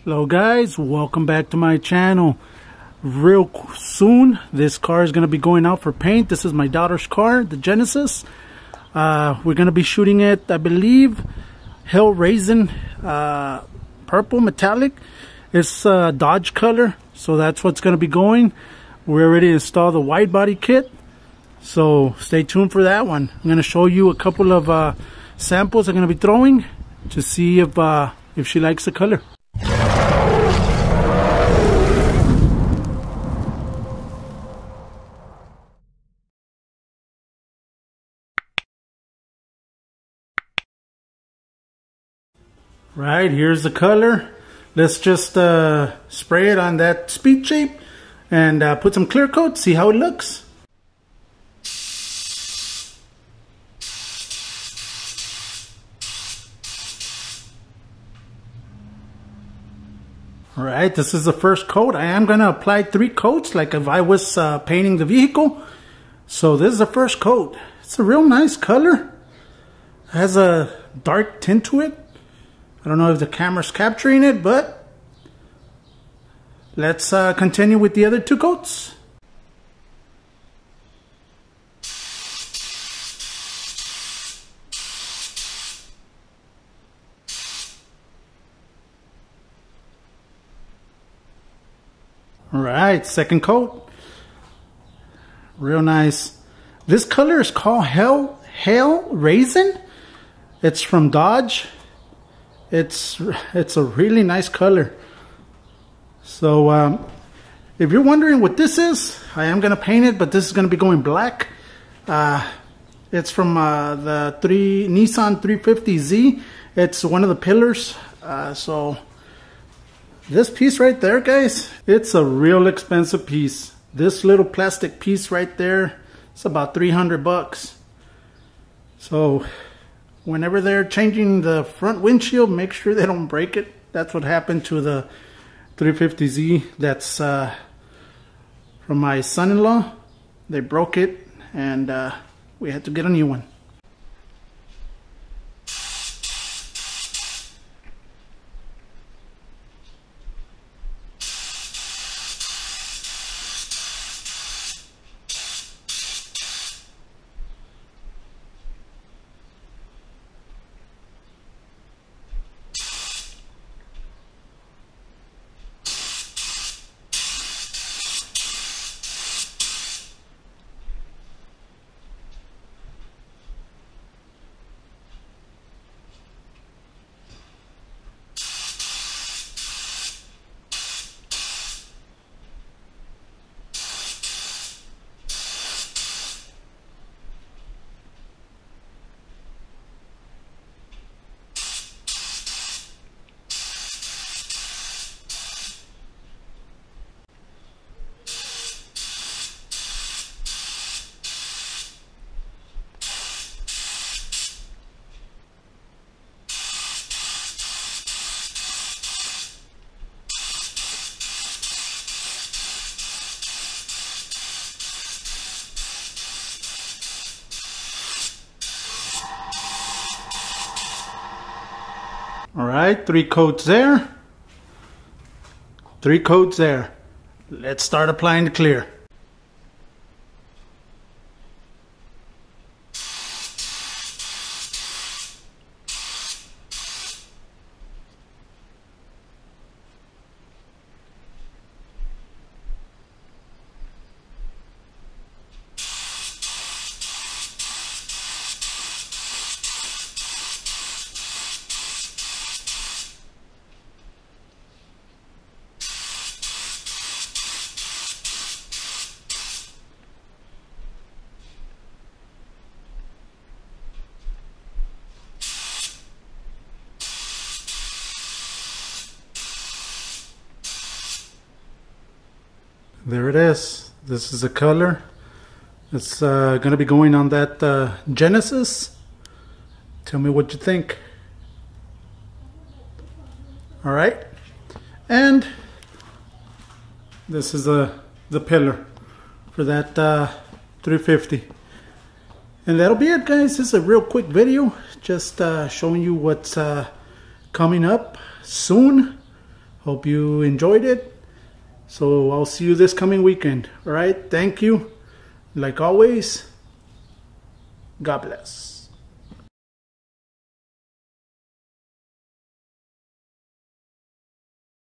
Hello guys, welcome back to my channel. Real soon this car is going to be going out for paint. This is my daughter's car, the Genesis. We're going to be shooting it, I believe, HELLRAISIN purple metallic. It's Dodge color, so that's what's going to be going. We already installed the wide body kit, so stay tuned for that one. I'm going to show you a couple of samples I'm going to be throwing to see if she likes the color. Right, here's the color. Let's just spray it on that speed shape and put some clear coat, see how it looks. Alright, this is the first coat. I am going to apply 3 coats like if I was painting the vehicle. So this is the first coat. It's a real nice color. It has a dark tint to it. I don't know if the camera's capturing it, but let's continue with the other 2 coats. Alright, second coat. Real nice. This color is called HELLRAISIN. It's from Dodge. It's a really nice color. So if you're wondering what this is, I am going to paint it, but this is going to be going black. It's from the Nissan 350Z. It's one of the pillars. So this piece right there, guys, it's a real expensive piece. This little plastic piece right there, it's about 300 bucks. So whenever they're changing the front windshield, make sure they don't break it. That's what happened to the 350Z. That's from my son-in-law. They broke it and we had to get a new one. Alright, 3 coats there. 3 coats there. Let's start applying the clear. There it is. This is the color. It's going to be going on that Genesis. Tell me what you think. Alright. And this is the pillar for that 350. And that'll be it, guys. This is a real quick video, just showing you what's coming up soon. Hope you enjoyed it. So I'll see you this coming weekend. All right, thank you. Like always, God bless.